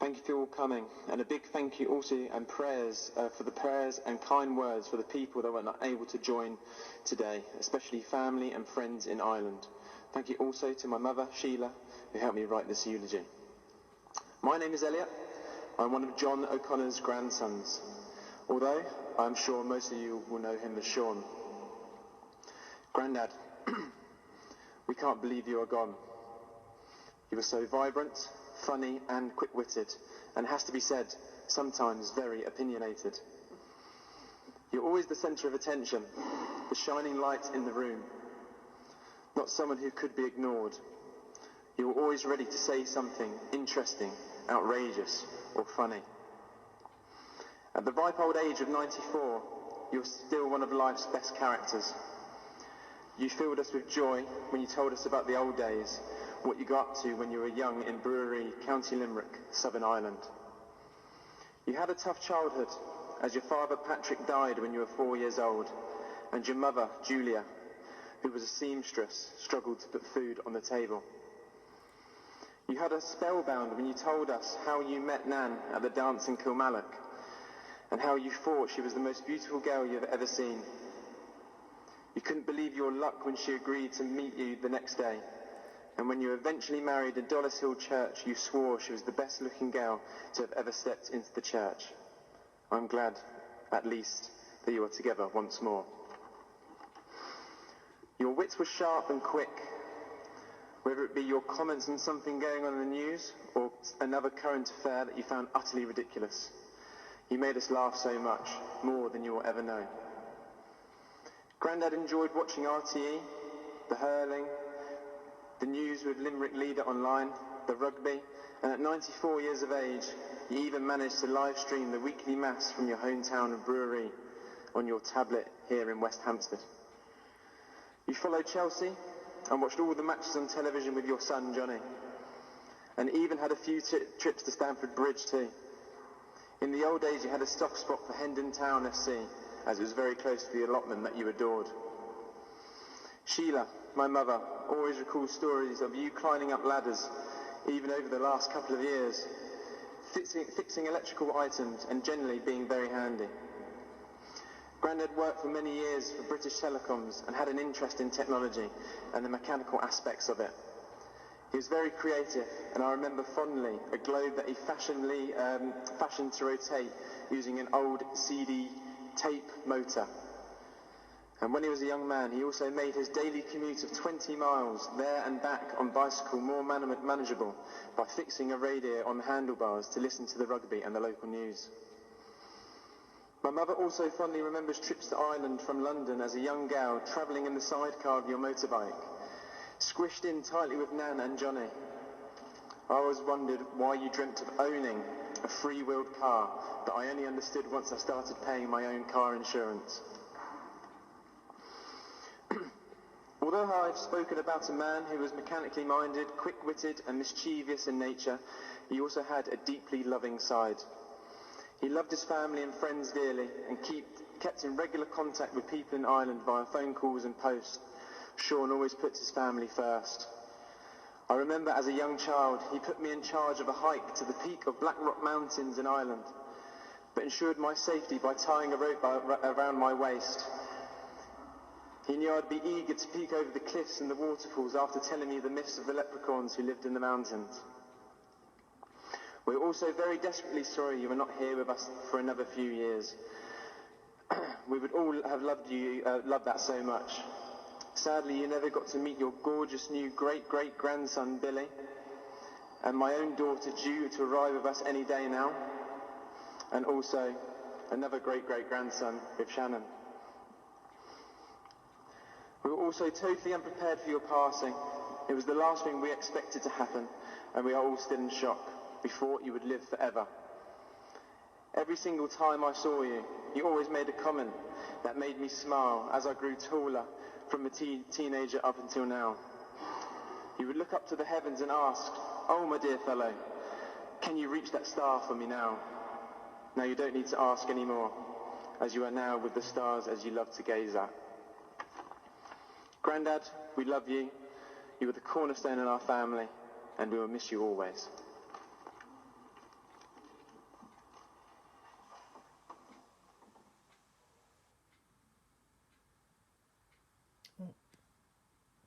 Thank you for all coming, and a big thank you also and prayers for the prayers and kind words for the people that were not able to join today, especially family and friends in Ireland. Thank you also to my mother, Sheila, who helped me write this eulogy. My name is Elliot. I'm one of John O'Connor's grandsons, although I'm sure most of you will know him as Sean. Grandad, we can't believe you are gone. You were so vibrant, funny and quick-witted, and has to be said, sometimes very opinionated. You're always the centre of attention, the shining light in the room, not someone who could be ignored. You were always ready to say something interesting, outrageous or funny. At the ripe old age of 94, you're still one of life's best characters. You filled us with joy when you told us about the old days, what you got up to when you were young in Brewery, County Limerick, Southern Ireland. You had a tough childhood, as your father Patrick died when you were 4 years old, and your mother, Julia, who was a seamstress, struggled to put food on the table. You had us spellbound when you told us how you met Nan at the dance in Kilmallock, and how you thought she was the most beautiful girl you've ever seen. You couldn't believe your luck when she agreed to meet you the next day. And when you eventually married in Dollis Hill Church, you swore she was the best looking girl to have ever stepped into the church. I'm glad, at least, that you are together once more. Your wits were sharp and quick, whether it be your comments on something going on in the news or another current affair that you found utterly ridiculous. You made us laugh so much, more than you will ever know. Grandad enjoyed watching RTE, the hurling, the news with Limerick Leader online, the rugby, and at 94 years of age, you even managed to live stream the weekly mass from your hometown of Brewery on your tablet here in West Hampstead. You followed Chelsea and watched all the matches on television with your son Johnny, and even had a few trips to Stamford Bridge too. In the old days you had a soft spot for Hendon Town FC, as it was very close to the allotment that you adored. Sheila, my mother, always recalls stories of you climbing up ladders, even over the last couple of years, fixing electrical items and generally being very handy. Grandad worked for many years for British Telecoms and had an interest in technology and the mechanical aspects of it. He was very creative, and I remember fondly a globe that he fashioned to rotate using an old CD tape motor. And when he was a young man, he also made his daily commute of 20 miles there and back on bicycle more manageable by fixing a radio on the handlebars to listen to the rugby and the local news. My mother also fondly remembers trips to Ireland from London as a young gal, travelling in the sidecar of your motorbike, squished in tightly with Nan and Johnny. I always wondered why you dreamt of owning a free-wheeled car that I only understood once I started paying my own car insurance. Although I've spoken about a man who was mechanically minded, quick-witted and mischievous in nature, he also had a deeply loving side. He loved his family and friends dearly and kept in regular contact with people in Ireland via phone calls and post. Sean always puts his family first. I remember as a young child, he put me in charge of a hike to the peak of Blackrock Mountains in Ireland, but ensured my safety by tying a rope around my waist. He knew I'd be eager to peek over the cliffs and the waterfalls after telling me the myths of the leprechauns who lived in the mountains. We're also very desperately sorry you were not here with us for another few years. We would all have loved that so much. Sadly, you never got to meet your gorgeous new great-great-grandson, Billy, and my own daughter due to arrive with us any day now, and also another great-great-grandson with Shannon. We were also totally unprepared for your passing. It was the last thing we expected to happen, and we are all still in shock. We thought you would live forever. Every single time I saw you, you always made a comment that made me smile as I grew taller from a teenager up until now. You would look up to the heavens and ask, "Oh, my dear fellow, can you reach that star for me now?" Now you don't need to ask anymore, as you are now with the stars as you love to gaze at. Grandad, we love you. You are the cornerstone in our family, and we will miss you always.